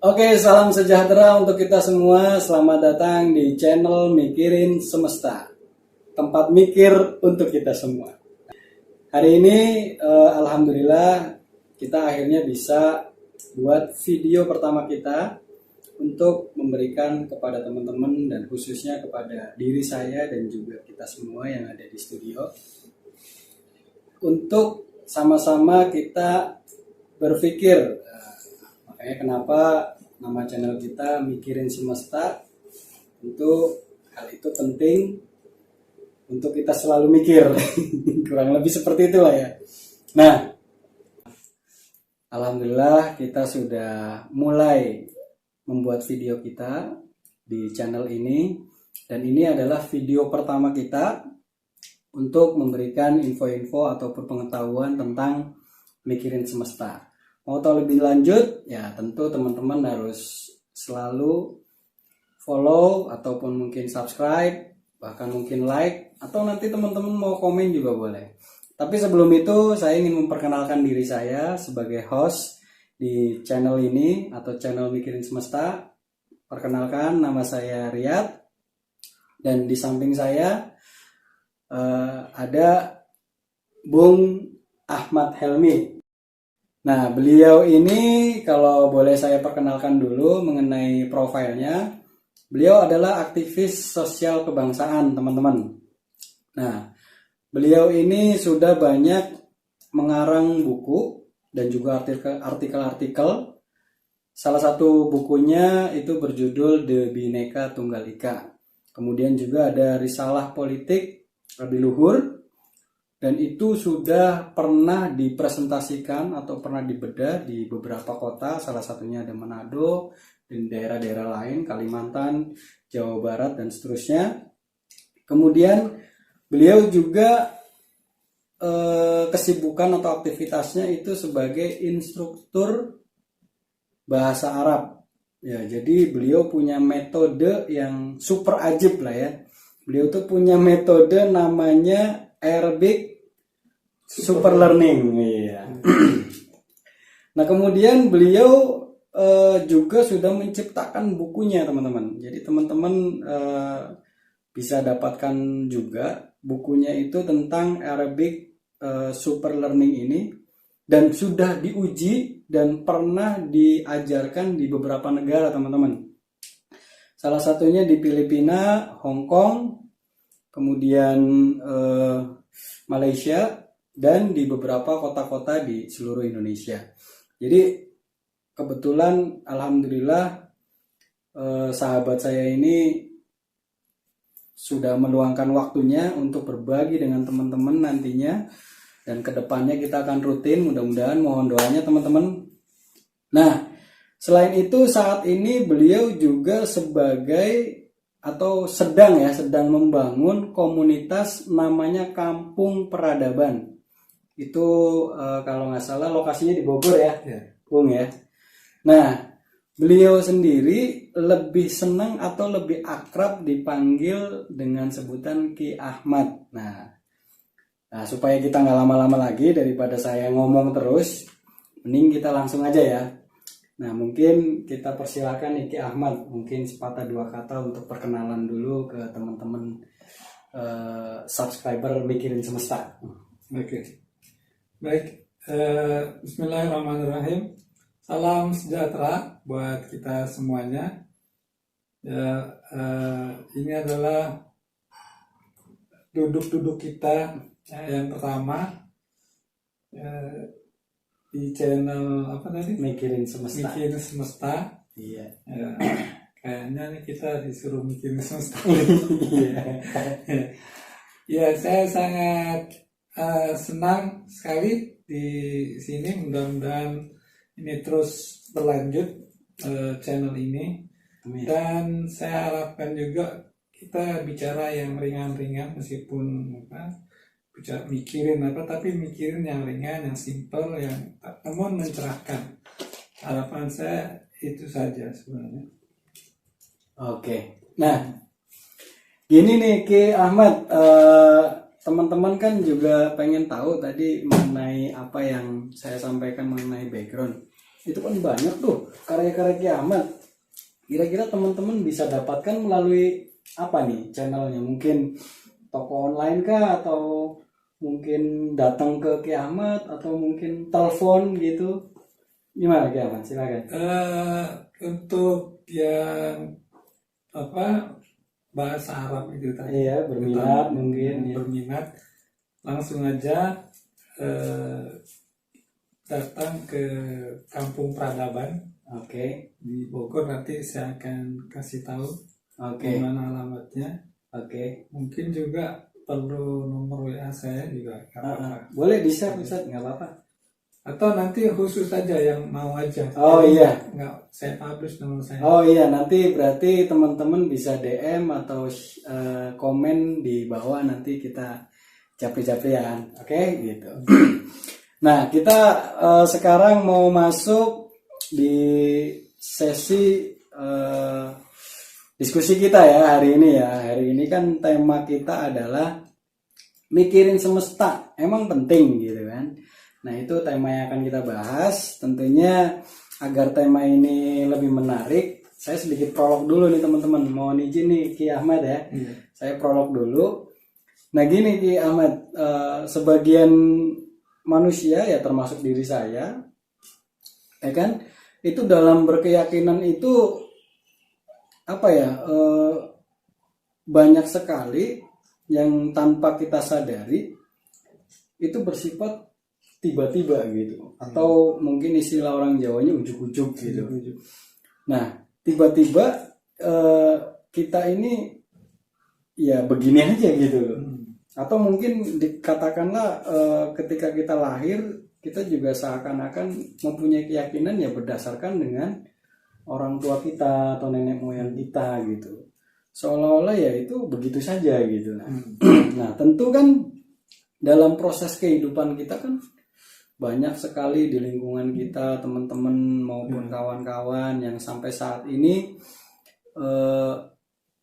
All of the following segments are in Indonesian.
Oke, salam sejahtera untuk kita semua. Selamat datang di channel Mikirin Semesta. Tempat mikir untuk kita semua. Hari ini, alhamdulillah, kita akhirnya bisa buat video pertama kita untuk memberikan kepada teman-teman dan khususnya kepada diri saya dan juga kita semua yang ada di studio. Untuk sama-sama kita berpikir. Makanya kenapa nama channel kita Mikirin Semesta. Tentu hal itu penting untuk kita selalu mikir. Kurang lebih seperti itulah ya. Nah, alhamdulillah kita sudah mulai membuat video kita di channel ini. Dan ini adalah video pertama kita untuk memberikan info-info ataupun pengetahuan tentang Mikirin Semesta. Mau tahu lebih lanjut, ya tentu teman-teman harus selalu follow ataupun mungkin subscribe, bahkan mungkin like, atau nanti teman-teman mau komen juga boleh. Tapi sebelum itu saya ingin memperkenalkan diri saya sebagai host di channel ini atau channel Mikirin Semesta. Perkenalkan, nama saya Riyad dan di samping saya ada Bung Ahmad Helmi. Nah, beliau ini kalau boleh saya perkenalkan dulu mengenai profilnya. Beliau adalah aktivis sosial kebangsaan, teman-teman. Nah, beliau ini sudah banyak mengarang buku dan juga artikel-artikel. Salah satu bukunya itu berjudul The Bhinneka Tunggal Ika. Kemudian juga ada Risalah Politik Lebih Luhur. Dan itu sudah pernah dipresentasikan atau pernah dibedah di beberapa kota, salah satunya ada Manado, dan daerah-daerah lain, Kalimantan, Jawa Barat, dan seterusnya. Kemudian beliau juga kesibukan atau aktivitasnya itu sebagai instruktur bahasa Arab. Ya, jadi beliau punya metode yang super ajib lah ya. Beliau tuh punya metode namanya Arabic Super Learning, iya. Nah, kemudian beliau juga sudah menciptakan bukunya, teman-teman. Jadi teman-teman bisa dapatkan juga bukunya itu tentang Arabic Super Learning ini, dan sudah diuji dan pernah diajarkan di beberapa negara, teman-teman. Salah satunya di Filipina, Hong Kong, kemudian Malaysia, dan di beberapa kota-kota di seluruh Indonesia. Jadi kebetulan alhamdulillah sahabat saya ini sudah meluangkan waktunya untuk berbagi dengan teman-teman nantinya, dan kedepannya kita akan rutin, mudah-mudahan, mohon doanya teman-teman. Nah, selain itu saat ini beliau juga sebagai atau sedang membangun komunitas namanya Kampung Peradaban. Itu kalau nggak salah lokasinya di Bogor ya, Bung ya. Nah, beliau sendiri lebih senang atau lebih akrab dipanggil dengan sebutan Ki Ahmad. Nah, supaya kita nggak lama-lama lagi daripada saya ngomong terus, mending kita langsung aja ya. Nah, mungkin kita persilakan nih Ki Ahmad, mungkin sepatah dua kata untuk perkenalan dulu ke teman-teman subscriber Mikirin Semesta. Oke. Baik, bismillahirrahmanirrahim. Salam sejahtera buat kita semuanya. Ya, ini adalah duduk kita yang pertama di channel apa tadi? Mikirin Semesta. Mikirin Semesta. Iya. Ya, kayaknya nih kita disuruh mikirin semesta. Ya, saya sangat senang sekali di sini. Mudah-mudahan ini terus berlanjut channel ini. Amin. Dan saya harapkan juga kita bicara yang ringan-ringan, meskipun bicara mikirin tapi mikirin yang ringan, yang simple, yang namun mencerahkan. Harapan saya itu saja sebenarnya. Oke. Nah, gini nih Ki Ahmad, teman-teman kan juga pengen tahu tadi mengenai apa yang saya sampaikan mengenai background. itu kan banyak tuh karya-karya kiamat. Kira-kira teman-teman bisa dapatkan melalui apa nih channelnya? Mungkin toko online kah, atau mungkin datang ke kiamat, atau mungkin telepon gitu? Gimana kiamat? Silakan. Untuk yang apa bahasa Arab itu tadi, Iya, berminat mungkin ya. berminat, langsung aja datang ke Kampung Peradaban Oke, di Bogor. Nanti saya akan kasih tahu oke, di mana alamatnya. oke. Mungkin juga perlu nomor WA saya juga, nggak apa-apa. Boleh di-share Ustaz, nggak apa-apa. Atau nanti khusus saja yang mau aja. Oh Jadi iya. nggak saya publish nomor saya. Oh iya, nanti berarti teman-teman bisa DM atau komen di bawah, nanti kita capri-caprian, oke gitu. Nah, kita sekarang mau masuk di sesi diskusi kita ya hari ini ya. Hari ini kan tema kita adalah mikirin semesta, emang penting gitu kan. Nah, itu tema yang akan kita bahas. Tentunya agar tema ini lebih menarik, saya sedikit prolog dulu nih teman-teman. Mohon izin nih Ki Ahmad ya. Iya. Saya prolog dulu. Nah gini Ki Ahmad, sebagian manusia ya termasuk diri saya, ya kan, itu dalam berkeyakinan itu apa ya, banyak sekali yang tanpa kita sadari itu bersifat tiba-tiba gitu, atau mungkin istilah orang Jawanya ujuk-ujuk gitu. Nah tiba-tiba kita ini ya begini aja gitu loh. Atau mungkin dikatakanlah ketika kita lahir, kita juga seakan-akan mempunyai keyakinan ya berdasarkan dengan orang tua kita atau nenek moyang kita gitu. Seolah-olah ya itu begitu saja gitu. Nah tentu kan dalam proses kehidupan kita kan banyak sekali di lingkungan kita, teman-teman maupun kawan-kawan yang sampai saat ini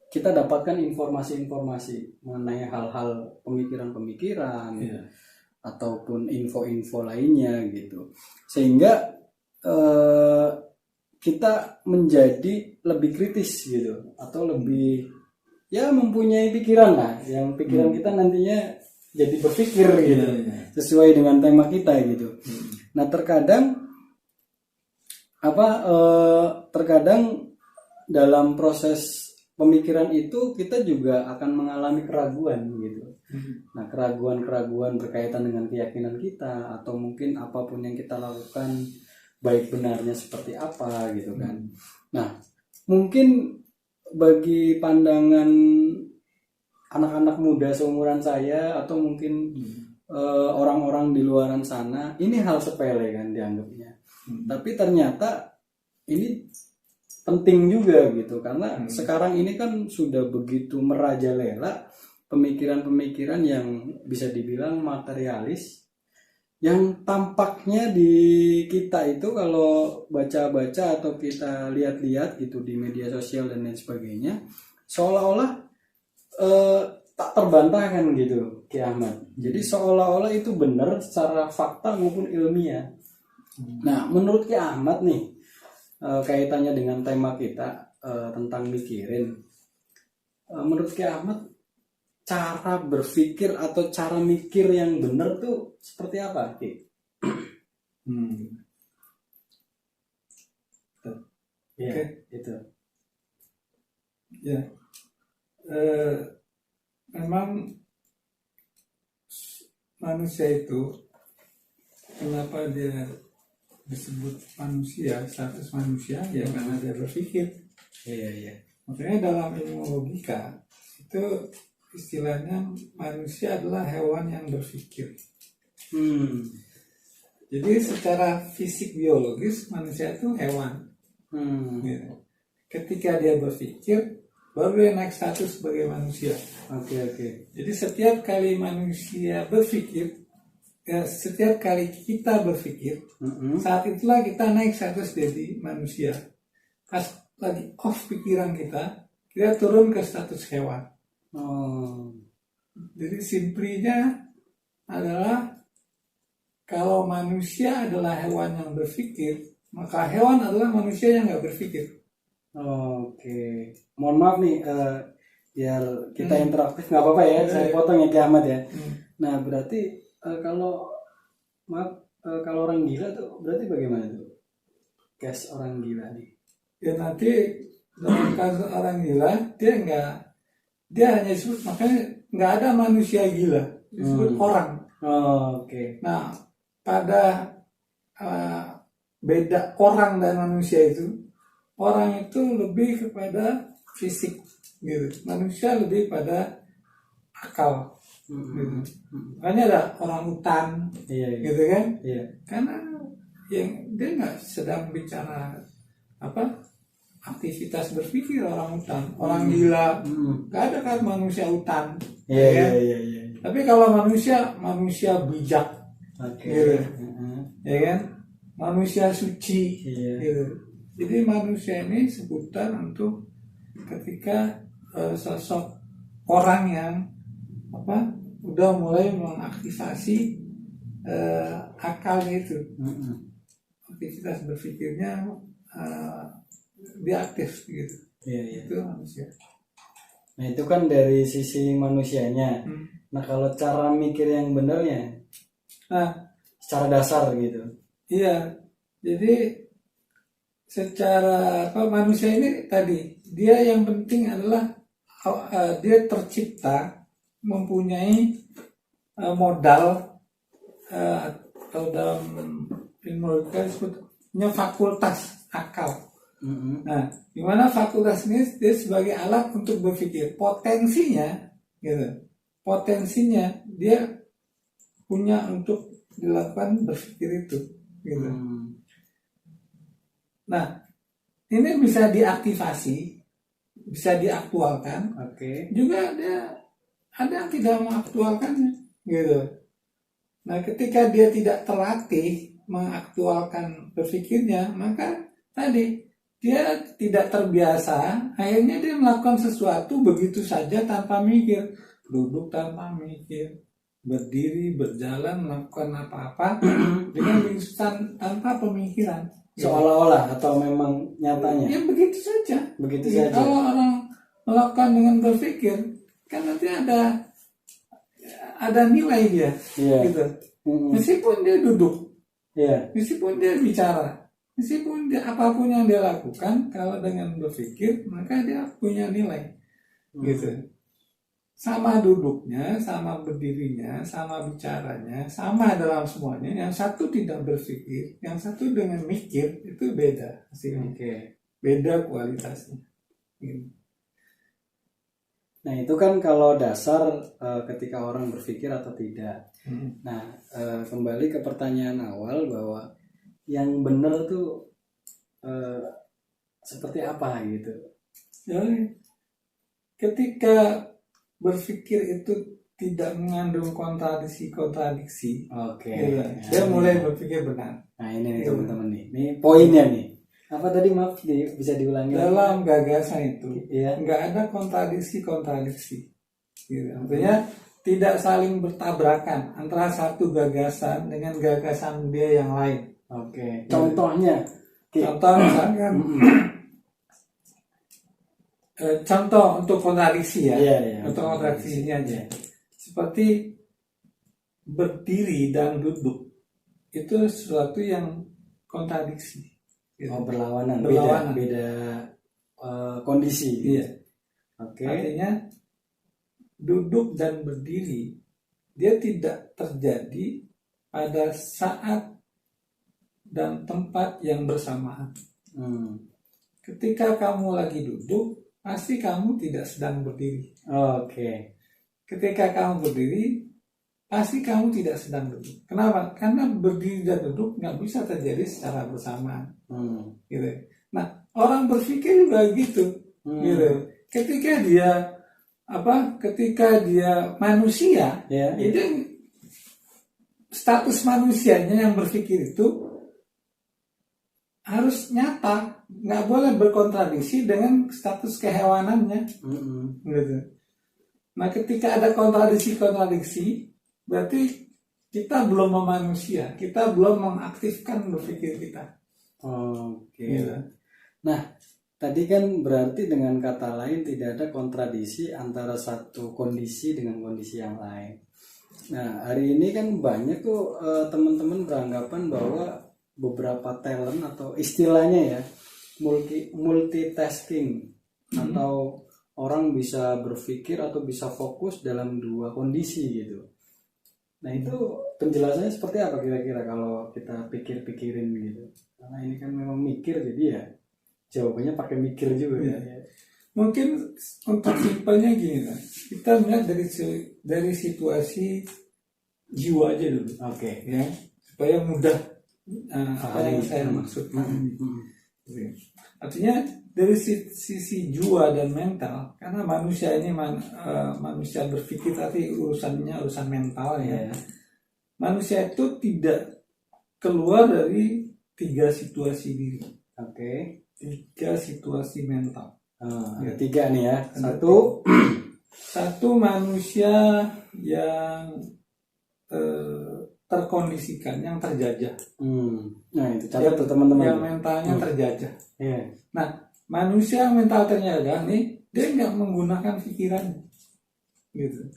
kita dapatkan informasi-informasi mengenai hal-hal pemikiran-pemikiran ataupun info-info lainnya gitu, sehingga kita menjadi lebih kritis gitu, atau lebih ya mempunyai pikiran lah, yang pikiran kita nantinya jadi berpikir gitu, sesuai dengan tema kita gitu. Nah terkadang terkadang dalam proses pemikiran itu kita juga akan mengalami keraguan gitu. Nah keraguan berkaitan dengan keyakinan kita, atau mungkin apapun yang kita lakukan baik benarnya seperti apa gitu kan. Nah mungkin bagi pandangan anak-anak muda seumuran saya, atau mungkin orang-orang di luaran sana, ini hal sepele kan dianggapnya. Tapi ternyata ini penting juga gitu, karena sekarang ini kan sudah begitu merajalela pemikiran-pemikiran yang bisa dibilang materialis, yang tampaknya di kita itu kalau baca-baca atau kita lihat-lihat gitu di media sosial dan lain sebagainya, seolah-olah tak terbantahkan gitu Ki Ahmad. Jadi seolah-olah itu benar secara fakta maupun ilmiah. Nah menurut Ki Ahmad nih, kaitannya dengan tema kita tentang mikirin, menurut Ki Ahmad cara berpikir atau cara mikir yang benar tuh seperti apa Ki? Oke. Itu Ya, memang manusia itu, kenapa dia disebut manusia, status manusia, ya karena dia berpikir. iya. Makanya dalam ilmu logika itu istilahnya manusia adalah hewan yang berpikir. Jadi secara fisik biologis manusia itu hewan. Gitu. Ketika dia berpikir, baru dia naik status sebagai manusia. Oke. Jadi setiap kali manusia berpikir, ya, setiap kali kita berpikir, saat itulah kita naik status jadi manusia. Pas lagi off pikiran kita turun ke status hewan. Jadi simplinya adalah kalau manusia adalah hewan yang berpikir, Maka hewan adalah manusia yang nggak berpikir. Oke, mohon maaf nih, biar kita interaktif nggak apa-apa ya, saya potong ya Kiamat ya. Nah berarti kalau maaf, kalau orang gila tuh berarti bagaimana tuh? Case orang gila nih. Ya nanti dalam kasus orang gila dia hanya disebut, makanya nggak ada manusia gila, disebut orang. Oke. Nah, pada beda orang dan manusia itu, orang itu lebih kepada fisik gitu, manusia lebih pada akal gitu. Makanya ada orang hutan gitu kan, karena yang dia nggak sedang bicara aktivitas berpikir. Orang hutan, orang gila, nggak ada kan manusia hutan. Tapi kalau manusia bijak, gitu, ya kan, manusia suci, gitu. Jadi manusia ini sebutan untuk ketika sosok orang yang udah mulai mengaktifasi akalnya itu, aktivitas berpikirnya dia aktif gitu. Itu manusia. Nah itu kan dari sisi manusianya. Nah kalau cara mikir yang benernya, secara dasar gitu. Iya, jadi secara manusia ini tadi, dia yang penting adalah dia tercipta mempunyai modal, atau dalam ilmu kita disebutnya fakultas akal. Nah, dimana fakultas ini dia sebagai alat untuk berpikir, potensinya gitu, potensinya dia punya untuk dilakukan berpikir itu gitu. Nah, ini bisa diaktifasi, bisa diaktualkan. Juga ada yang tidak mengaktualkannya gitu. Nah, ketika dia tidak terlatih mengaktualkan berpikirnya, maka tadi dia tidak terbiasa, akhirnya dia melakukan sesuatu begitu saja tanpa mikir, duduk tanpa mikir, berdiri, berjalan, melakukan apa-apa dengan instan tanpa pemikiran. Seolah-olah atau memang nyatanya? Ya begitu saja. Begitu ya, saja. Kalau orang melakukan dengan berpikir, kan nanti ada nilai dia, gitu. Meskipun dia duduk, meskipun dia bicara, meskipun dia apapun yang dia lakukan, kalau dengan berpikir maka dia punya nilai, gitu. Sama duduknya, sama berdirinya, sama bicaranya, sama dalam semuanya. Yang satu tidak berpikir, yang satu dengan mikir, itu beda hasilnya. Beda kualitasnya. Nah itu kan kalau dasar ketika orang berpikir atau tidak. Nah kembali ke pertanyaan awal bahwa yang benar tuh seperti apa gitu. Jadi, ketika berpikir itu tidak mengandung kontradiksi, dia mulai berpikir benar. Nah ini nih teman-teman nih, ini poinnya nih. Apa tadi maaf bisa diulangi? Dalam gagasan itu nggak ada kontradiksi, gitu. Artinya tidak saling bertabrakan antara satu gagasan dengan gagasan dia yang lain. Contohnya, contoh misalkan. Contoh untuk kontradiksi ya, untuk kontradiksinya aja. Seperti berdiri dan duduk itu sesuatu yang kontradiksi. Gitu. Berlawanan. Beda kondisi. Artinya duduk dan berdiri dia tidak terjadi pada saat dan tempat yang bersamaan. Ketika kamu lagi duduk, pasti kamu tidak sedang berdiri. Ketika kamu berdiri, pasti kamu tidak sedang duduk. Kenapa? Karena berdiri dan duduk nggak bisa terjadi secara bersamaan. Gitu. Nah, orang berpikir juga gitu. Gitu. Ketika dia manusia, itu status manusianya yang berpikir itu harus nyata, nggak boleh berkontradiksi dengan status kehewanannya. Gitu. Nah, ketika ada kontradiksi, berarti kita belum memanusia, kita belum mengaktifkan berpikir kita. Oke. Gitu. Nah, tadi kan berarti dengan kata lain tidak ada kontradiksi antara satu kondisi dengan kondisi yang lain. Nah, hari ini kan banyak tuh teman-teman beranggapan bahwa beberapa talent atau istilahnya ya multitasking atau orang bisa berpikir atau bisa fokus dalam dua kondisi gitu. Nah, itu penjelasannya seperti apa kira-kira kalau kita pikir-pikirin gitu? Karena ini kan memang mikir, jadi ya jawabannya pakai mikir juga ya. Mungkin untuk simpelnya gini lah, kita melihat dari situasi jiwa aja dulu, Oke. ya, supaya mudah apa yang saya maksudkan. Artinya dari sisi jiwa dan mental, karena manusia ini manusia berpikir tapi urusannya urusan mental ya. Manusia itu tidak keluar dari 3 situasi diri. Oke. 3 situasi mental. Ada 3 nih ya. Satu manusia yang terkondisikan, yang terjajah. Nah, itu catat tuh teman-teman. Yang mentalnya terjajah. Yeah. Nah, manusia yang mental terjajah nih, dia nggak menggunakan pikirannya, gitu.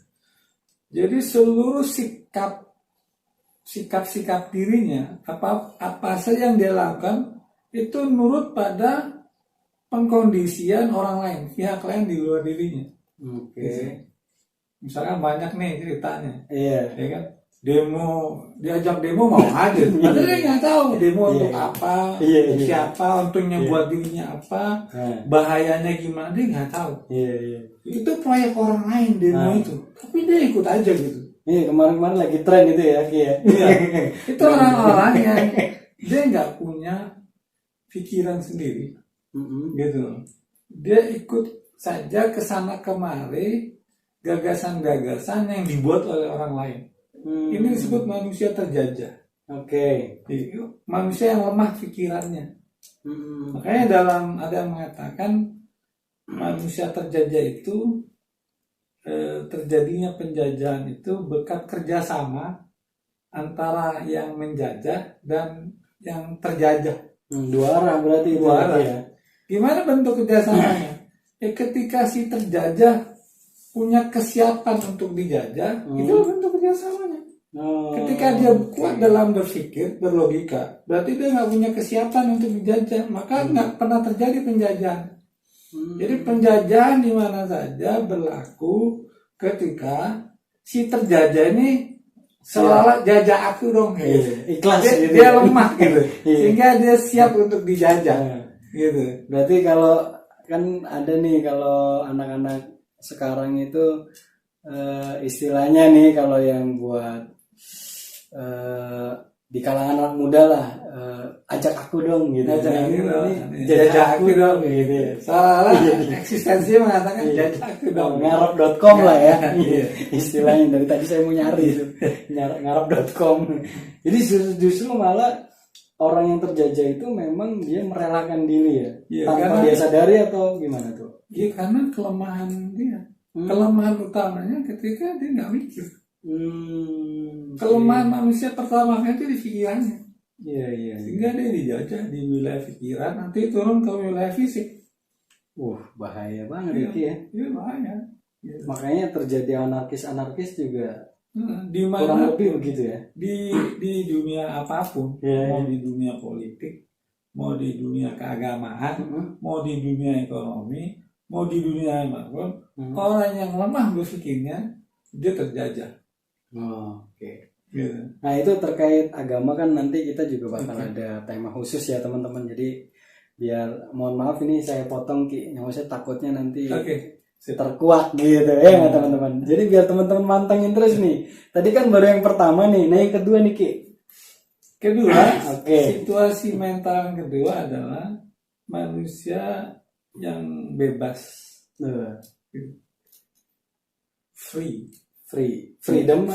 Jadi seluruh sikap dirinya, apa saja yang dia lakukan itu nurut pada pengkondisian orang lain, pihak lain di luar dirinya. Oke. Gitu. Misalkan banyak nih ceritanya, ya kan, diajak demo mau aja, padahal dia nggak tahu demo untuk apa, siapa, untungnya buat dirinya apa, bahayanya gimana, dia nggak tahu. Itu proyek orang lain demo itu, tapi dia ikut aja gitu. Kemarin-kemarin lagi tren itu ya, Itu orang-orang yang dia nggak punya pikiran sendiri, gitu. Dia ikut saja kesana kemari gagasan-gagasan yang dibuat oleh orang lain. Ini disebut manusia terjajah. Oke. Manusia yang lemah pikirannya. Makanya ada yang mengatakan manusia terjajah itu terjadinya penjajahan itu berkat kerjasama antara yang menjajah dan yang terjajah. 2 arah berarti. 2 arah ya. Gimana bentuk kerjasamanya? Ketika si terjajah punya kesiapan untuk dijajah, itu bentuk kerjasamanya. Ketika dia kuat dalam berpikir, berlogika, berarti dia nggak punya kesiapan untuk dijajah, maka nggak pernah terjadi penjajahan. Jadi penjajahan di mana saja berlaku ketika si terjajah ini seolah jajah aku dong, gitu. Ikhlas gitu. Dia lemah gitu, sehingga dia siap untuk dijajah, gitu. Berarti kalau kan ada nih, kalau anak-anak sekarang itu istilahnya nih, kalau yang buat di kalangan anak muda lah, ajak aku dong gitu. Jajak aku dong gitu. Salah eksistensinya mengatakan jajak aku dong. Ngarap.com lah ya. Istilahnya dari tadi saya mau nyari itu. Ngarap.com. Jadi justru malah orang yang terjajah itu memang dia merelakan diri ya, tanpa dia sadari atau gimana tuh? Iya, karena kelemahan dia. Kelemahan utamanya ketika dia nggak mikir. Kelemahan manusia pertama itu di pikirannya. Sehingga dia dijajah di wilayah pikiran, nanti turun ke wilayah fisik. Bahaya banget itu ya. Iya, bahaya. Makanya terjadi anarkis juga. Di mana kurang lebih begitu ya. Di dunia apapun, mau di dunia politik, mau di dunia keagamaan, mau di dunia ekonomi, mau di dunia apapun, orang yang lemah berpikirnya dia terjajah. Oke. Gitu. Nah, itu terkait agama kan nanti kita juga bakal ada tema khusus ya teman-teman. Jadi biar, mohon maaf ini saya potong Ki, saya takutnya nanti terkuak gitu ya teman-teman. Jadi biar teman-teman mantengin terus nih. Tadi kan baru yang pertama nih, nah yang kedua nih Ki. Situasi mental yang kedua adalah manusia yang bebas, freedom.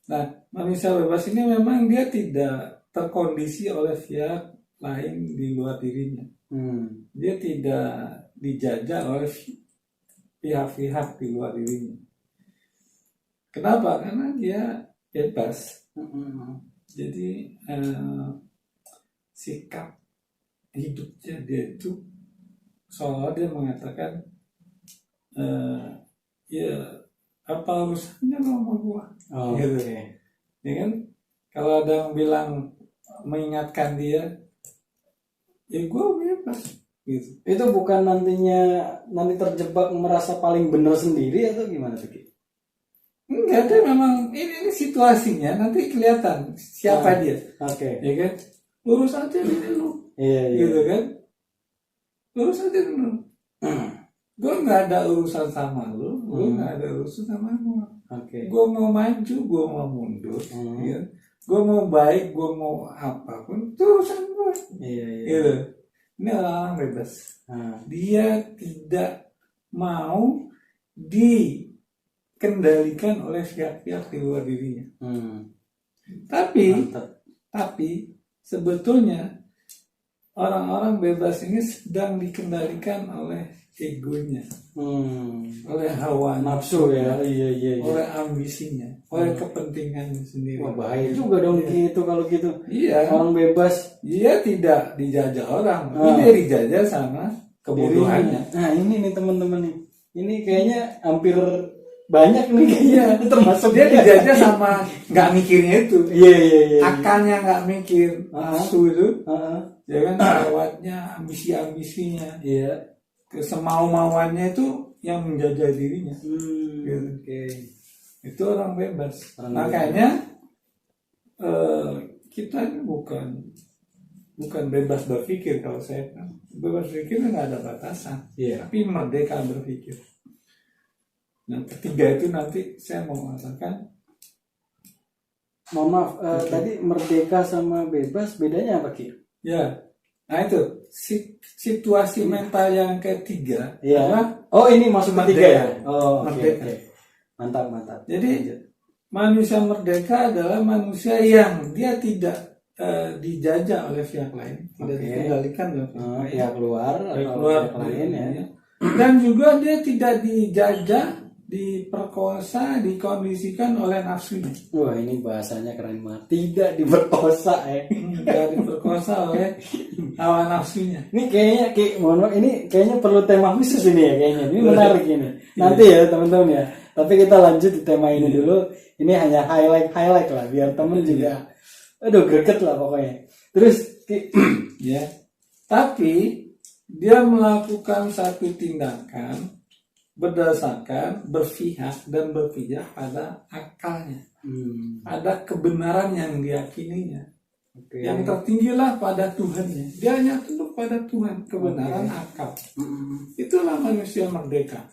Nah, manusia bebas ini memang dia tidak terkondisi oleh pihak lain di luar dirinya. Dia tidak dijajah oleh pihak-pihak di luar dirinya. Kenapa? Karena dia bebas. Jadi sikap hidupnya dia itu seolah dia mengatakan ya apa urusannya lo sama gua, gitu. Ya kan, kalau ada yang bilang mengingatkan dia, ya gua bebas, gitu. Itu bukan nanti terjebak merasa paling benar sendiri atau gimana tuh Ki? Enggak, ada memang ini situasinya nanti kelihatan siapa dia. Oke. Ya kan, lurus aja dulu, Iya. gitu kan, lurus aja dulu. Gue nggak ada urusan sama lu, gue nggak ada urusan sama gue. Oke. Gue mau maju, gue mau mundur, ya. Gue mau baik, gue mau apapun, itu urusan gue. Iya. Gitu. Ini orang bebas. Dia tidak mau dikendalikan oleh pihak-pihak di luar dirinya. Tapi sebetulnya orang-orang bebas ini sedang dikendalikan oleh egonya, oleh hawa Nafsu ya. Iya. oleh ambisinya, oleh kepentingannya sendiri. Wah, bahaya juga dong gitu kalau gitu. Iya. Orang bebas, Dia tidak dijajah orang, tapi dia dijajah sama kebodohannya. Nah ini nih teman-teman nih, ini kayaknya hampir banyak nih kayaknya termasuk Dia dijajah sama nggak mikirnya itu. Iya. Akalnya nggak mikir, nafsu itu, ya kan, lewatnya ambisi-ambisinya, Iya. kesemau-mauannya itu yang menjajah dirinya. Gitu. Oke. Itu orang bebas. Orang Makanya kita ini bukan bebas berpikir. Kalau saya bebas berpikir nggak ada batasan, tapi merdeka berpikir. Yang ketiga itu nanti saya mau mengatakan, mohon maaf, tadi merdeka sama bebas bedanya apa Ki? ya, nah itu situasi mental yang ketiga. Iya. Oh ini masuk ketiga ya? Oh merdeka. Okay. Mantap. Jadi manusia merdeka adalah manusia yang dia tidak dijajah oleh pihak lain, tidak dikendalikan oleh pihak luar atau pihak lain ya. Dan juga dia tidak dijajah, diperkosa, dikondisikan oleh nafsunya. Wah ini bahasanya keren banget. Tidak diperkosa Tidak diperkosa oleh hawa nafsunya. Ini kayaknya ini kayaknya perlu tema khusus ini ya kayaknya. Ini menarik ini. Nanti ya teman-teman ya. Tapi kita lanjut di tema ini dulu. Ini hanya highlight lah biar temen juga greget lah pokoknya. Terus ya. Tapi dia melakukan satu tindakan berdasarkan berpihak dan berpijak pada akalnya, pada kebenaran yang diyakininya. Yang tertinggilah pada Tuhannya. Dia hanya tunduk pada Tuhan, kebenaran akal. Itulah manusia merdeka.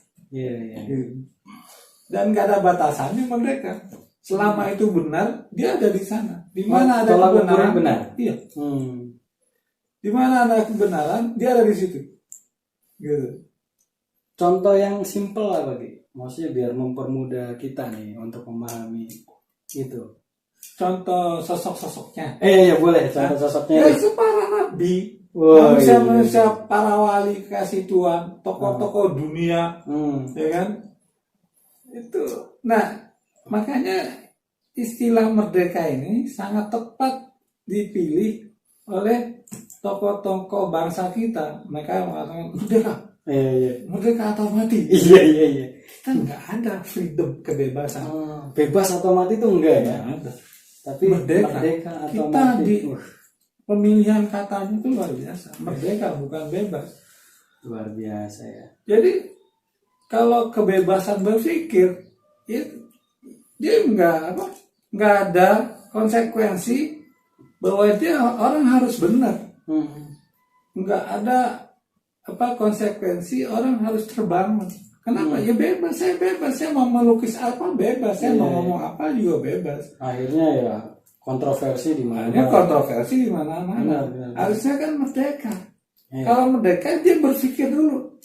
Dan gak ada batasannya merdeka. Selama itu benar, dia ada di sana. Di mana ada kebenaran, benar. Iya. Di mana ada kebenaran, dia ada di situ. Gitu. Contoh yang simpel lah bagi, maksudnya biar mempermudah kita nih untuk memahami itu. Contoh sosok-sosoknya. Iya boleh. Contoh sosoknya. Ya itu para nabi, manusia-manusia, para wali kasih Tuhan, tokoh-tokoh dunia, ya kan? Itu. Nah, makanya istilah merdeka ini sangat tepat dipilih oleh tokoh-tokoh bangsa kita. Mereka mengatakan merdeka. Merdeka atau mati. Iya. Kita nggak ada freedom, kebebasan. Bebas atau mati itu enggak ya? Ada. Tapi merdeka atau kita mati. Di pemilihan katanya itu luar biasa. Merdeka bukan bebas. Luar biasa ya. Jadi kalau kebebasan berpikir, ya, dia nggak ada konsekuensi bahwa dia orang harus benar. Nggak ada konsekuensi orang harus terbangun. Kenapa? Ya bebas, saya mau melukis apa bebas, saya mau ngomong apa juga bebas. Akhirnya ya kontroversi di mana? Kontroversi di mana-mana. Harusnya kan merdeka. Kalau merdeka dia berpikir dulu,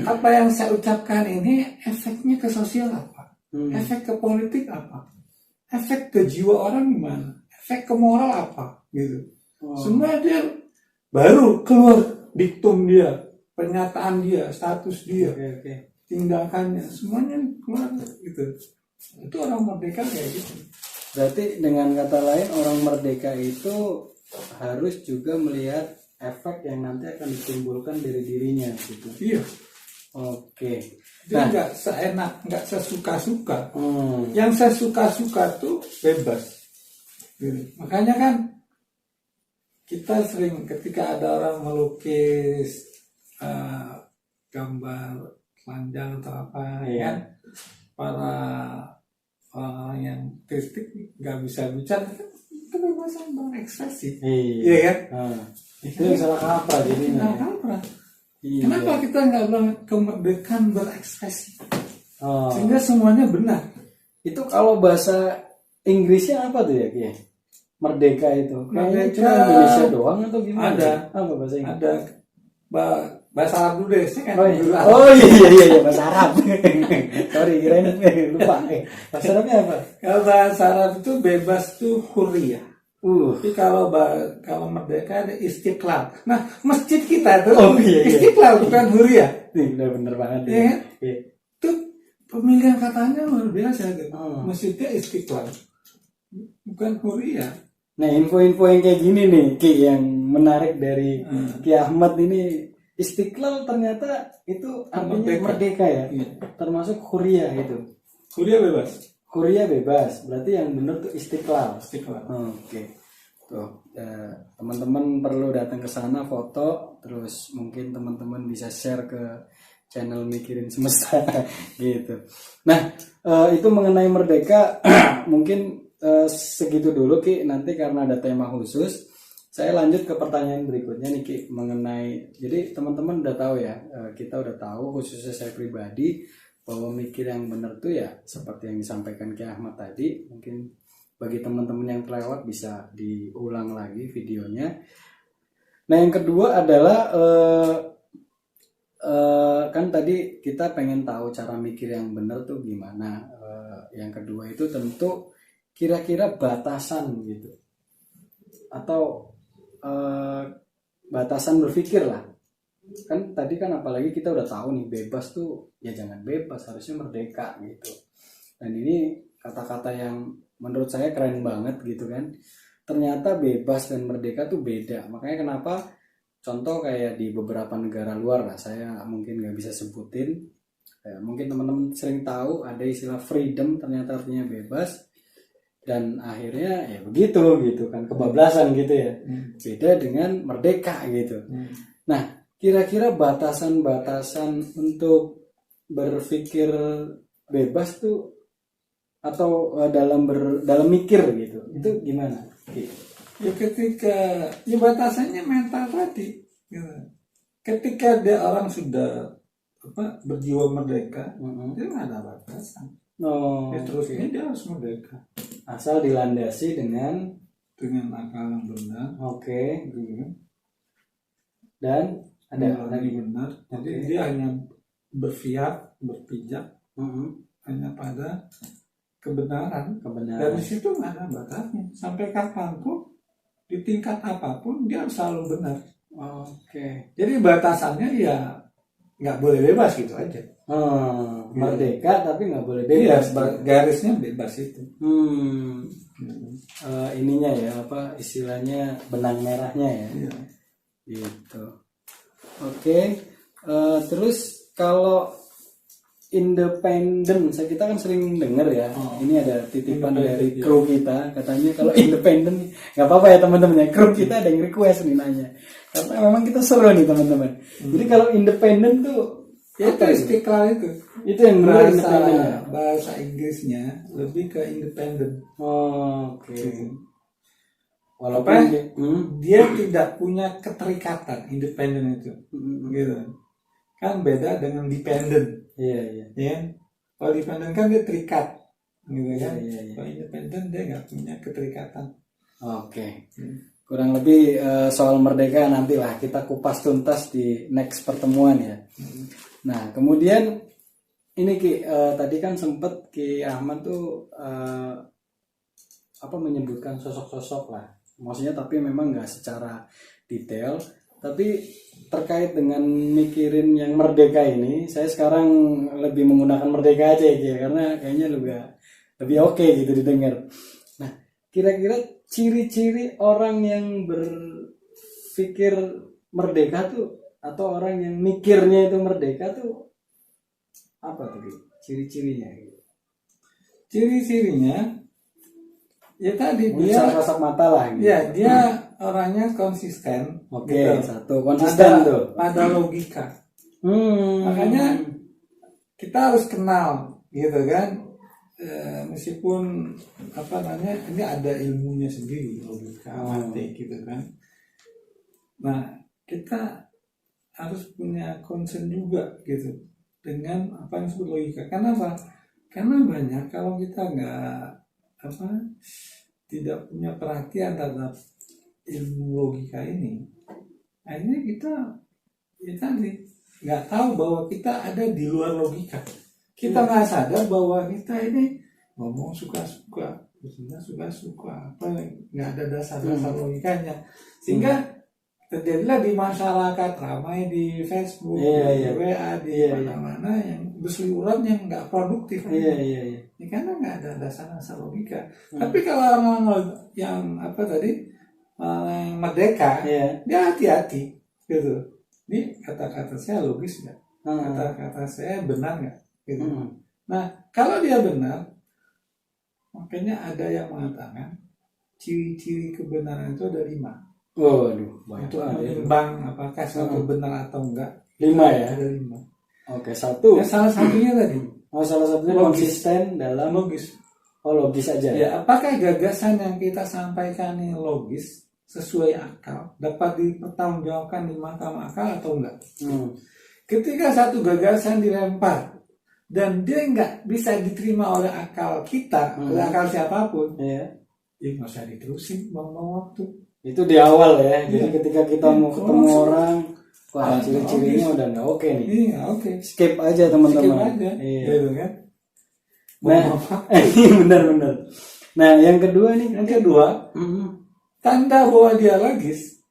apa yang saya ucapkan ini efeknya ke sosial apa? Efek ke politik apa? Efek ke jiwa orang gimana? Efek ke moral apa? Gitu. Semua dia baru keluar diktum dia, pernyataan dia, status dia, tindakannya, semuanya keluar gitu. Itu orang merdeka kayak gitu. Berarti dengan kata lain orang merdeka itu harus juga melihat efek yang nanti akan ditimbulkan dari dirinya gitu. Iya. Oke. Jadi Nah, nggak seenak, nggak sesuka-suka. hmm, Yang sesuka-suka tuh bebas. Gitu. Makanya kan kita sering ketika ada orang melukis gambar telanjang atau apa, Iya. kan para orang yang kritik nggak bisa bicara, kan kebebasan berekspresi. Iya iya. kan? Ah, itu yang salah kaprah jadinya. Nah, Ya. apa? Iya. Kenapa kita nggak bilang kemerdekaan berekspresi? Oh, Sehingga semuanya benar. itu kalau bahasa Inggrisnya apa tuh ya, Ki? Merdeka itu. Kayaknya Merdeka cuma Indonesia doang atau gimana? ada. Apa bahasa Inggris? Ada bahasa Arab dulu deh, saya kan Oh iya, dulu Arab. oh, iya bahasa Arab. Sorry, kirain lupa. Bahasa Arabnya apa? Kalau bahasa Arab itu bebas tuh hurriyah. Tapi kalau merdeka ada istiqlal. Nah, masjid kita itu Oh, iya. istiqlal bukan hurriyah. Nih, udah bener banget. Iya kan? Iya. Itu pemilihan katanya luar biasa gitu. Oh. Masjidnya istiqlal. Bukan hurriyah. Nah, info-info yang kayak gini nih, Ki, yang menarik dari Ki Ahmad ini, Istiqlal ternyata itu artinya merdeka ya, Iya. termasuk Hurriyah itu. Hurriyah bebas. Hurriyah bebas, berarti yang benar tuh Istiqlal. Istiqlal. Oke, tuh teman-teman perlu datang ke sana foto, terus mungkin teman-teman bisa share ke channel Mikirin Semesta gitu. Nah, itu mengenai merdeka mungkin segitu dulu, Ki. Nanti karena ada tema khusus, saya lanjut ke pertanyaan berikutnya nih, Ki, mengenai, jadi teman-teman udah tahu ya, kita udah tahu, khususnya saya pribadi, bahwa mikir yang benar tuh ya seperti yang disampaikan Ki Ahmad tadi. Mungkin bagi teman-teman yang terlewat bisa diulang lagi videonya. Nah, yang kedua adalah kan tadi kita pengen tahu cara mikir yang benar tuh gimana. Yang kedua itu tentu kira-kira batasan gitu, atau batasan berpikir lah. Kan tadi kan apalagi kita udah tahu nih, bebas tuh ya jangan bebas, harusnya merdeka gitu. Dan ini kata-kata yang menurut saya keren banget gitu kan. Ternyata bebas dan merdeka tuh beda. Makanya kenapa contoh kayak di beberapa negara luar lah, saya mungkin nggak bisa sebutin. Mungkin teman-teman sering tahu ada istilah freedom, ternyata artinya bebas. Dan akhirnya ya begitu gitu kan, kebablasan gitu ya. Beda dengan merdeka gitu. Nah, kira-kira batasan-batasan untuk berpikir bebas tuh, atau dalam mikir gitu, itu gimana? Ya ketika ya batasannya mental tadi. Gitu. Ketika dia orang sudah berjiwa merdeka, dia nggak ada batasan. Ya terusnya dia harus merdeka. Asal dilandasi dengan akal yang benar. Oke. Gitu. Dan ada lagi benar. Jadi dia hanya berpijak hanya pada kebenaran. Dari situ nggak ada batasnya. Sampai kapanpun, di tingkat apapun dia harus selalu benar. Oke. Jadi batasannya ya nggak boleh bebas gitu aja. Merdeka tapi nggak boleh bebas. Iya, garisnya bebas itu. Ininya ya, apa istilahnya, benang merahnya ya. Iya. Gitu. Oke. Terus kalau independen, kita kan sering dengar ya. Ini ada titipan dari kru kita, katanya kalau independen, nggak apa-apa ya teman-teman ya, kru kita ada yang request nih nanya, karena memang kita seru nih teman-teman. Jadi kalau independen tuh ya itu istiqlal itu yang benar independen ya? Bahasa Inggrisnya lebih ke independen. Oke. Walaupun dia tidak punya keterikatan, independen itu, gitu kan, beda dengan dependent. Iya. Ya, kalau dependent kan dia terikat, gitu kan. Iya. Kalau independen dia nggak punya keterikatan. Oke. Kurang lebih soal merdeka nantilah kita kupas tuntas di next pertemuan ya. Nah, kemudian ini Ki, tadi kan sempet Ki Ahmad tuh menyebutkan sosok-sosok lah, maksudnya tapi memang nggak secara detail, tapi terkait dengan mikirin yang merdeka ini, saya sekarang lebih menggunakan merdeka aja ya, karena kayaknya lebih oke gitu didengar. Nah, kira-kira ciri-ciri orang yang berpikir merdeka tuh atau orang yang mikirnya itu merdeka tuh apa tuh Ki? Ciri-cirinya gitu. Ciri-cirinya ya tadi Mungkin dia kasat mata lah gitu. ya dia orangnya konsisten. Oke, gitu. satu konsisten tuh. Ada logika. Makanya kita harus kenal gitu kan. Meskipun apa namanya ini ada ilmunya sendiri, logika matematik gitu kan. Nah kita harus punya concern juga gitu dengan apa yang disebut logika. Kenapa? Karena banyak kalau kita tidak punya perhatian terhadap ilmu logika ini, akhirnya kita nggak tahu bahwa kita ada di luar logika. Kita nggak sadar bahwa kita ini ngomong suka-suka, bercanda suka-suka, apa nggak ada dasar-dasar logikanya, sehingga terjadilah di masyarakat ramai di Facebook, di WA, di mana-mana yang berseliweran yang nggak produktif. Ya, karena nggak ada dasar-dasar logika. Tapi kalau orang yang yang merdeka, dia hati-hati gitu. Ini kata-kata saya logis nggak? Kata-kata saya benar nggak? Gitu. Nah, kalau dia benar, makanya ada yang mengatakan ciri-ciri kebenaran itu ada 5. Waduh, Untuk menimbang apakah suatu benar atau enggak. 5 ya? Ada 5. Oke, 1. Ya, salah satunya tadi. Salah satunya logis. Konsisten dalam logis. Logis aja. Ya, apakah gagasan yang kita sampaikan ini logis, sesuai akal, dapat dipertanggungjawabkan di mahkamah akal atau enggak? Ketika satu gagasan dilempar dan dia nggak bisa diterima oleh akal kita, oleh akal siapapun, ya nggak usah diterusin, buang-buang waktu. Itu di awal ya. Jadi ketika kita mau ketemu orang, wah ciri-cirinya udah nggak oke nih. Iya, oke. Skip aja teman-teman. Skip aja. Iya kan. Nah, benar-benar. Nah, yang kedua nih, tanda bahwa dia logis,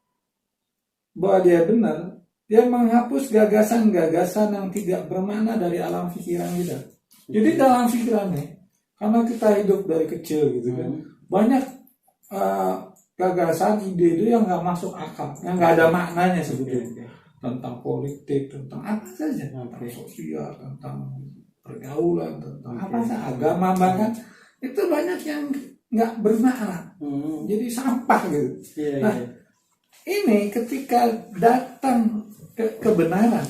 bahwa dia benar, dia menghapus gagasan-gagasan yang tidak bermakna dari alam pikiran kita. Jadi dalam pikirannya, karena kita hidup dari kecil gitu kan, banyak gagasan, ide-ide yang nggak masuk akal, yang nggak ada maknanya sebetulnya. Tentang politik, tentang apa saja, tentang sosial, tentang pergaulan, tentang apa saja, agama bahkan, itu banyak yang nggak bermakna. Jadi sampah gitu. Ini ketika datang kebenaran,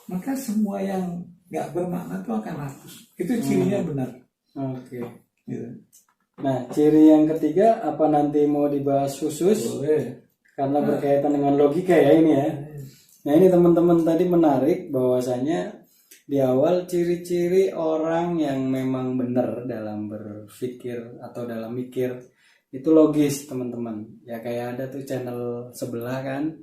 maka semua yang nggak bermakna itu akan hapus. Itu cirinya benar. Gitu. Nah, ciri yang ketiga apa nanti mau dibahas khusus? Boleh. Karena berkaitan dengan logika ya ini ya. Nah, ini teman-teman tadi menarik bahwasanya di awal ciri-ciri orang yang memang benar dalam berpikir atau dalam mikir itu logis teman-teman. Ya kayak ada tuh channel sebelah kan,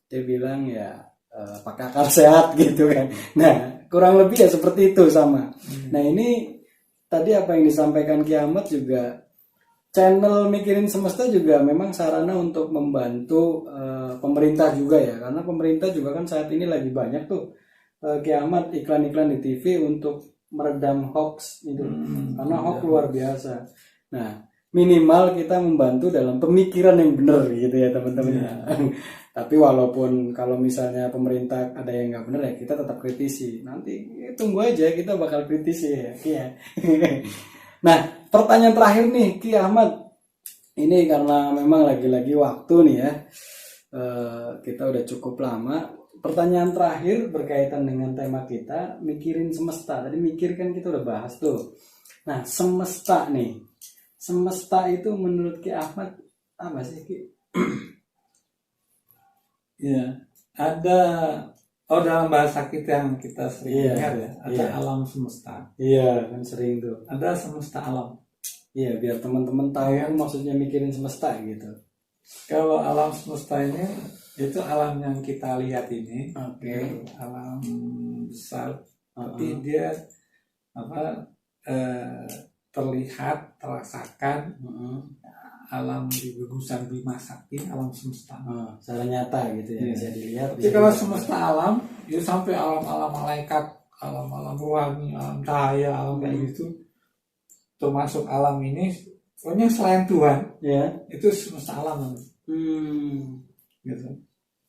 dia bilang ya pakai akal sehat gitu kan. Nah kurang lebih ya seperti itu sama. Nah ini tadi apa yang disampaikan Kiamat juga, channel Mikirin Semesta juga memang sarana untuk membantu pemerintah juga ya, karena pemerintah juga kan saat ini lagi banyak tuh Kiamat iklan-iklan di TV untuk meredam hoax gitu, karena hoax luar biasa. Nah minimal kita membantu dalam pemikiran yang benar gitu ya teman-teman. Tapi walaupun kalau misalnya pemerintah ada yang nggak benar ya kita tetap kritisi. Nanti tunggu aja, kita bakal kritisi ya. Nah pertanyaan terakhir nih Ki Ahmad, ini karena memang lagi-lagi waktu nih ya, kita udah cukup lama. Pertanyaan terakhir berkaitan dengan tema kita mikirin semesta. Tadi mikir kan kita udah bahas tuh. Nah semesta nih, semesta itu menurut Ki Ahmad apa sih Ki? Ya, ada dalam bahasa kita yang kita sering dengar ya, ada alam semesta. Iya, kan sering tuh. Ada semesta alam. Iya, biar teman-teman tahu maksudnya mikirin semesta gitu. Kalau alam semesta ini itu alam yang kita lihat ini, alam besar, tapi dia terlihat, terasakan. Alam di gugusan Bima Sakti, alam semesta. Secara nyata gitu ya, bisa dilihat. Jadi kalau semesta alam, itu sampai alam-alam malaikat, alam-alam rohani, alam cahaya, alam kayak gitu, termasuk alam ini pokoknya selain Tuhan Ya. itu semesta alam Hmm. gitu.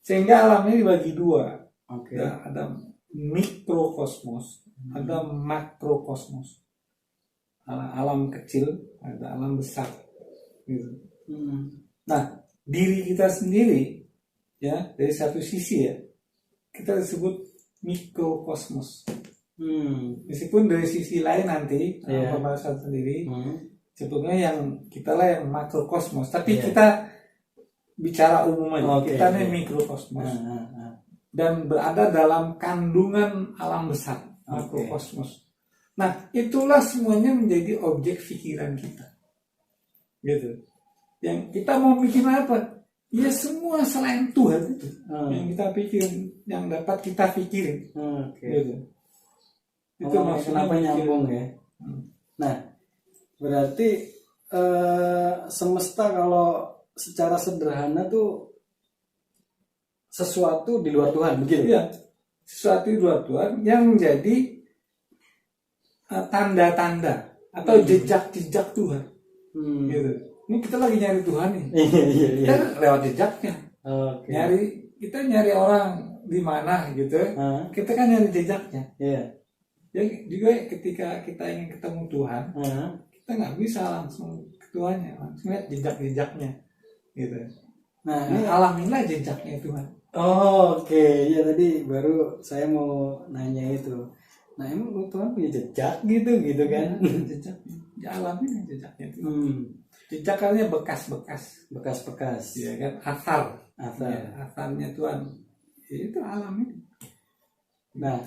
Sehingga alam ini dibagi dua. Oke. Ada mikrokosmos, ada makrokosmos. Alam kecil, ada alam besar gitu. Nah, diri kita sendiri ya, dari satu sisi ya, kita disebut mikrokosmos. Meskipun dari sisi lain nanti pembahasan sendiri sebetulnya yang kita lah yang makrokosmos, tapi kita bicara umum aja. Kita nih mikrokosmos dan berada dalam kandungan alam besar makrokosmos. Nah, itulah semuanya menjadi objek pikiran kita gitu. Yang kita mau mikir apa? Ya semua selain Tuhan itu yang kita pikirin, yang dapat kita pikirin gitu. Itu kenapa nyambung ya. Nah, berarti semesta kalau secara sederhana tuh sesuatu di luar Tuhan, begitu? Ya, sesuatu di luar Tuhan yang menjadi tanda-tanda atau jejak-jejak Tuhan. Gitu. Ini kita lagi nyari Tuhan nih. Kita lewat jejaknya. Kita nyari orang di mana gitu. Kita kan nyari jejaknya. Ya juga ketika kita ingin ketemu Tuhan, kita nggak bisa langsung ke Tuhannya, langsung lihat jejak-jejaknya, gitu. Nah, ini alamilah jejaknya Tuhan. Oke. Ya tadi baru saya mau nanya itu. Nah, emang Tuhan punya jejak gitu kan? Jejaknya, ya alamilah jejaknya Tuhan. Jejak artinya bekas-bekas. Ya kan, asarnya Tuhan. Ya, itu alami. Nah,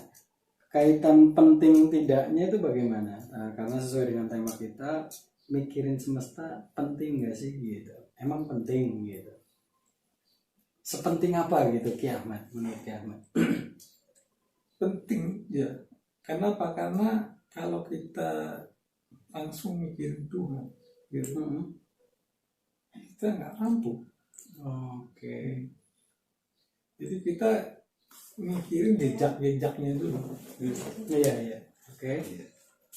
kaitan penting tidaknya itu bagaimana? Karena sesuai dengan tema kita, mikirin semesta penting nggak sih gitu? Emang penting gitu? Sepenting apa gitu Ki Ahmad, menurut Ki Ahmad? Penting ya. Kenapa? Karena kalau kita langsung mikirin Tuhan, gitu, kita nggak mampu. Jadi kita mikirin jejak-jejaknya dulu. Iya.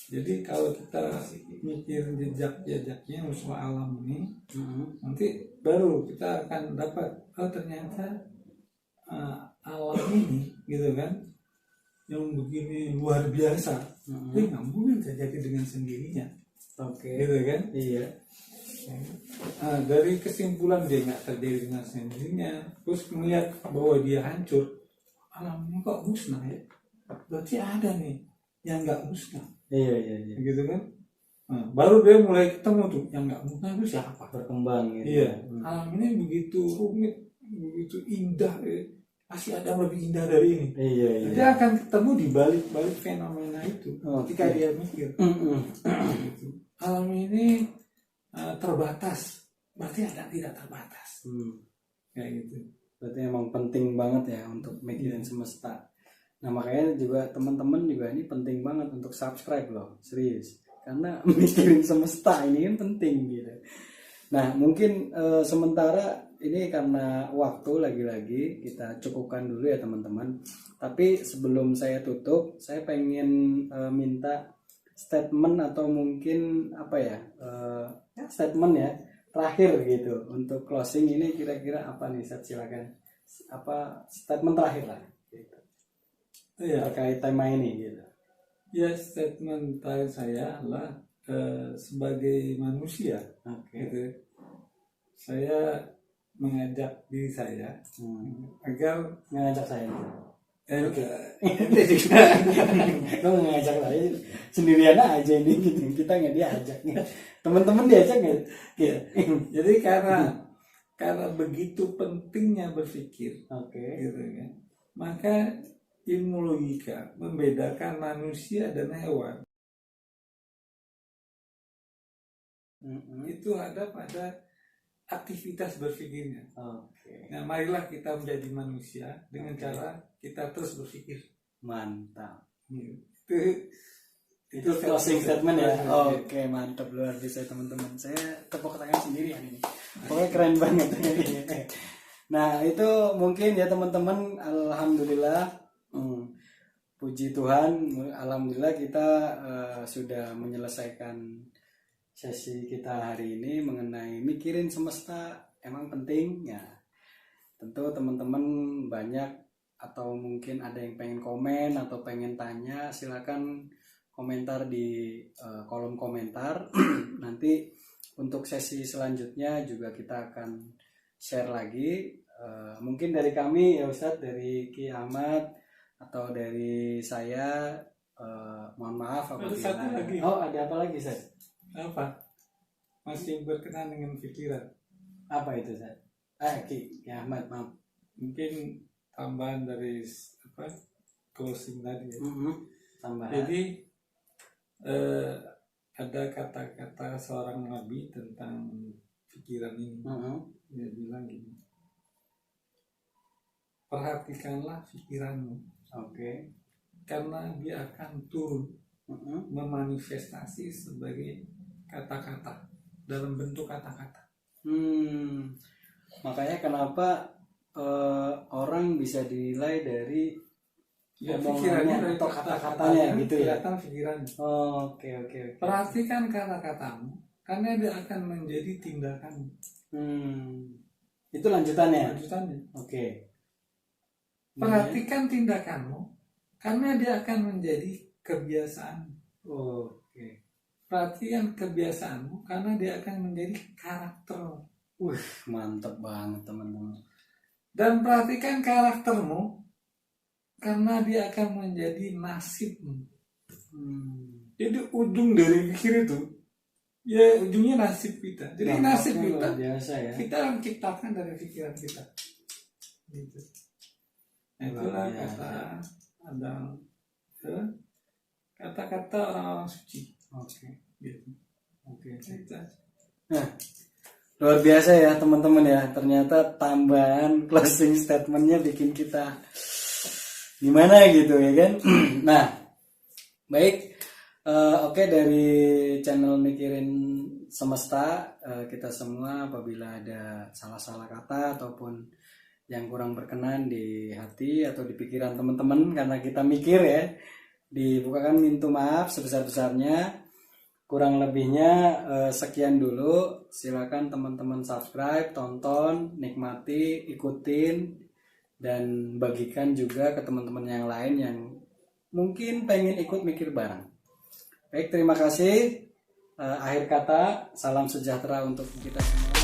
Jadi kalau kita mikirin jejak-jejaknya musuh alam ini, nanti baru kita akan dapat ternyata alam ini, gitu kan, yang begini luar biasa, dia nggak mungkin terjadi dengan sendirinya. Gitu kan? Iya. Dari kesimpulan dia nggak terjadi dengan sendirinya, terus melihat bahwa dia hancur, alamnya kok musnah ya, berarti ada nih yang nggak musnah. Iya. Gitu kan? Baru dia mulai ketemu tuh yang nggak musnah itu siapa, berkembang gitu. Iya. Alam ini begitu rumit, begitu indah, pasti ada yang lebih indah dari ini. Iya. Dia akan ketemu di balik fenomena itu ketika dia mikir. Gitu. Alam ini terbatas, berarti ada tidak terbatas. Kayak gitu. Berarti emang penting banget ya untuk mikirin semesta. Nah, makanya juga teman-teman juga ini penting banget untuk subscribe loh, serius. Karena mikirin semesta ini kan penting gitu. Nah, mungkin sementara ini karena waktu lagi-lagi kita cukupkan dulu ya teman-teman. Tapi sebelum saya tutup, saya pengen minta statement atau mungkin apa ya, statement ya terakhir gitu untuk closing ini, kira-kira apa nih, silakan, apa statement terakhir lah gitu. Terkait tema ini gitu. Ya, statement terakhir saya adalah sebagai manusia, gitu, saya mengajak diri saya agar mengajak saya. Lo ngajak saya sendirian aja ini gitu. Kita nggak diajak nih. Teman-teman diajak nggak? Ya. Jadi karena begitu pentingnya berpikir, gitu kan, maka ilmu logika membedakan manusia dan hewan itu ada pada aktivitas berpikirnya. Nah, marilah kita menjadi manusia dengan cara kita terus berpikir. Mantap. Itu closing statement ya. Oke, mantap, luar biasa teman-teman. Saya tepuk tangan sendiri hari ini. Pokoknya keren banget. Nah, itu mungkin ya teman-teman. Alhamdulillah, puji Tuhan, alhamdulillah kita sudah menyelesaikan sesi kita hari ini mengenai mikirin semesta emang penting ya. Tentu teman-teman banyak atau mungkin ada yang pengen komen atau pengen tanya, silakan komentar di kolom komentar. Nanti untuk sesi selanjutnya juga kita akan share lagi. Mungkin dari kami ya Ustadz, dari Ki Ahmad atau dari saya, mohon maaf apabila Ada satu lagi. Oh, ada apa lagi Ustadz? Apa? Masih berkenaan dengan pikiran. Apa itu Ustadz? Ki Ahmad, maaf. Mungkin tambahan dari closing tadi ya. Tambahan. Jadi ada kata-kata seorang nabi tentang pikiran ini. Dia bilang gini, perhatikanlah pikiranmu, Oke. karena dia akan turun memanifestasi sebagai kata-kata dalam bentuk kata-kata. Makanya kenapa orang bisa dinilai dari pikirannya dari atau kata-katanya gitu ya. Kelihatan pikirannya. Oke. Perhatikan kata-katamu, karena dia akan menjadi tindakanmu. Itu lanjutannya. Oke. Perhatikan tindakanmu, karena dia akan menjadi kebiasaan. Oke. Perhatikan kebiasaanmu, karena dia akan menjadi karakter. Mantep banget teman-teman. Dan perhatikan karaktermu, karena dia akan menjadi nasibmu. Jadi ujung dari pikir itu, ya ujungnya nasib kita. Jadi nasib kita, biasa ya. kita menciptakan dari pikiran kita. Gitu. Itulah kata ada kata-kata orang-orang suci. Gitu. Nah, luar biasa ya teman-teman ya. Ternyata tambahan closing statementnya bikin kita gimana gitu ya kan. Nah, baik. Oke, dari channel Mikirin Semesta, kita semua apabila ada salah-salah kata ataupun yang kurang berkenan di hati atau di pikiran teman-teman karena kita mikir ya, dibukakan pintu maaf sebesar-besarnya. Kurang lebihnya sekian dulu. Silakan teman-teman subscribe, tonton, nikmati, ikutin, dan bagikan juga ke teman-teman yang lain yang mungkin pengen ikut mikir bareng. Baik, terima kasih. Akhir kata, salam sejahtera untuk kita semua.